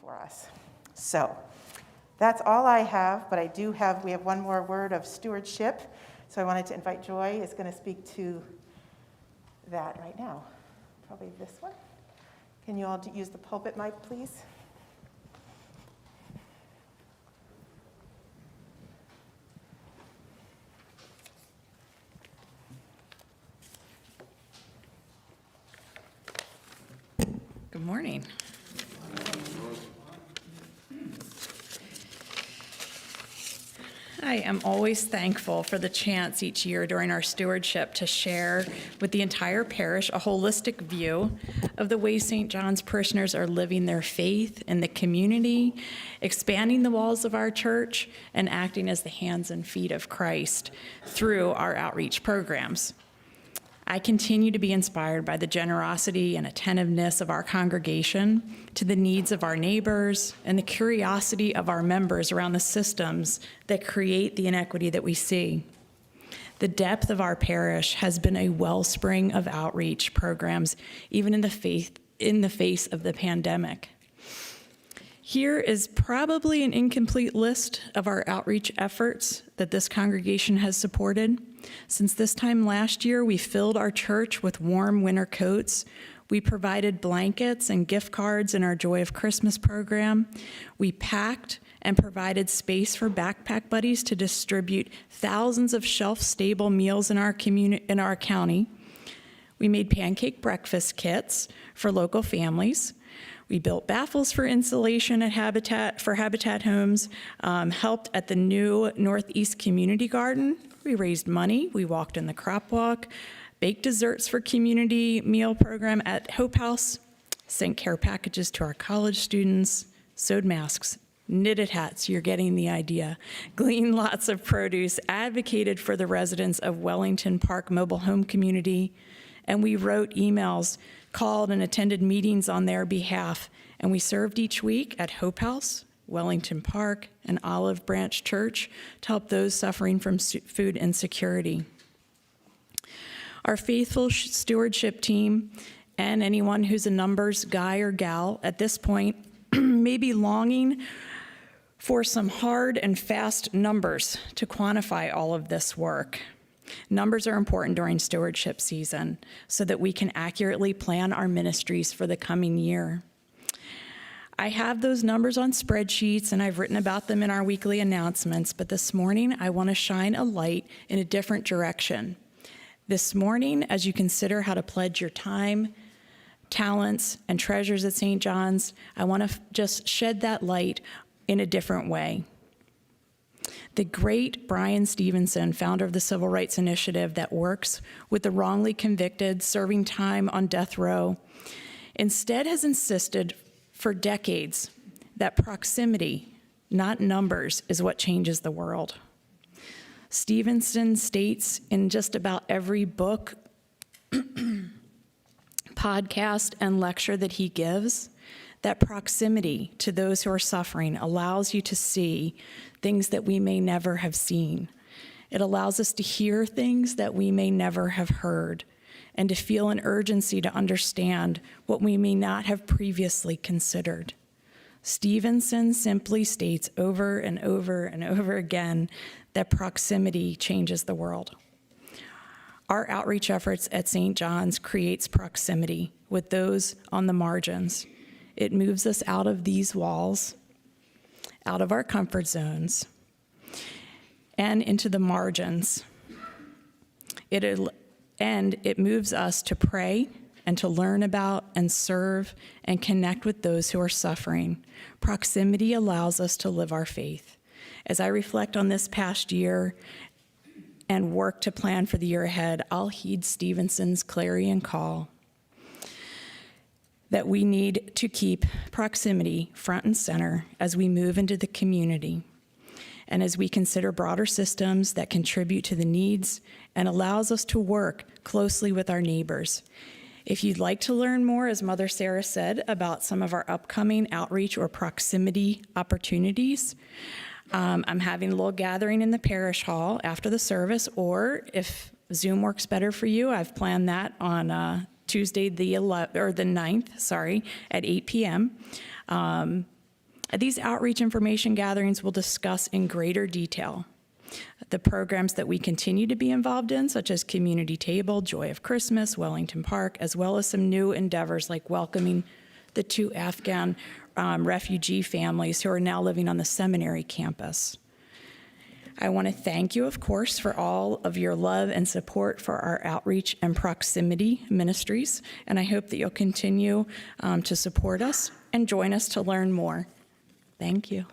For us. So that's all I have, but we have one more word of stewardship. So I wanted to invite Joy is going to speak to that right now. Probably this one. Can you all use the pulpit mic, please? Good morning. I am always thankful for the chance each year during our stewardship to share with the entire parish a holistic view of the way St. John's parishioners are living their faith in the community, expanding the walls of our church, and acting as the hands and feet of Christ through our outreach programs. I continue to be inspired by the generosity and attentiveness of our congregation to the needs of our neighbors and the curiosity of our members around the systems that create the inequity that we see. The depth of our parish has been a wellspring of outreach programs, even in the face of the pandemic. Here is probably an incomplete list of our outreach efforts that this congregation has supported. Since this time last year, we filled our church with warm winter coats. We provided blankets and gift cards in our Joy of Christmas program. We packed and provided space for backpack buddies to distribute thousands of shelf-stable meals in our county. We made pancake breakfast kits for local families. We built baffles for insulation at Habitat Homes, helped at the new Northeast Community Garden. We raised money. We walked in the crop walk, baked desserts for community meal program at Hope House, sent care packages to our college students, sewed masks, knitted hats, you're getting the idea, gleaned lots of produce, advocated for the residents of Wellington Park Mobile Home Community, and we wrote emails, called and attended meetings on their behalf, and we served each week at Hope House, Wellington Park, and Olive Branch Church to help those suffering from food insecurity. Our faithful stewardship team and anyone who's a numbers guy or gal at this point may be longing for some hard and fast numbers to quantify all of this work. Numbers are important during stewardship season so that we can accurately plan our ministries for the coming year. I have those numbers on spreadsheets and I've written about them in our weekly announcements, but this morning I want to shine a light in a different direction. This morning, as you consider how to pledge your time, talents, and treasures at St. John's, I want to just shed that light in a different way. The great Brian Stevenson, founder of the Civil Rights Initiative that works with the wrongly convicted serving time on death row, instead has insisted for decades that proximity, not numbers, is what changes the world. Stevenson states in just about every book, podcast, and lecture that he gives that proximity to those who are suffering allows you to see things that we may never have seen. It allows us to hear things that we may never have heard, and to feel an urgency to understand what we may not have previously considered. Stevenson simply states over and over and over again that proximity changes the world. Our outreach efforts at St. John's creates proximity with those on the margins. It moves us out of these walls, out of our comfort zones, and into the margins. And it moves us to pray and to learn about and serve and connect with those who are suffering. Proximity allows us to live our faith. As I reflect on this past year and work to plan for the year ahead, I'll heed Stevenson's clarion call that we need to keep proximity front and center as we move into the community and as we consider broader systems that contribute to the needs and allows us to work closely with our neighbors. If you'd like to learn more, as Mother Sarah said, about some of our upcoming outreach or proximity opportunities, I'm having a little gathering in the parish hall after the service, or if Zoom works better for you, I've planned that on Tuesday the 9th, at 8 p.m. At these outreach information gatherings, we'll discuss in greater detail the programs that we continue to be involved in, such as Community Table, Joy of Christmas, Wellington Park, as well as some new endeavors like welcoming the 2 Afghan refugee families who are now living on the seminary campus. I want to thank you, of course, for all of your love and support for our outreach and proximity ministries, and I hope that you'll continue to support us and join us to learn more. Thank you.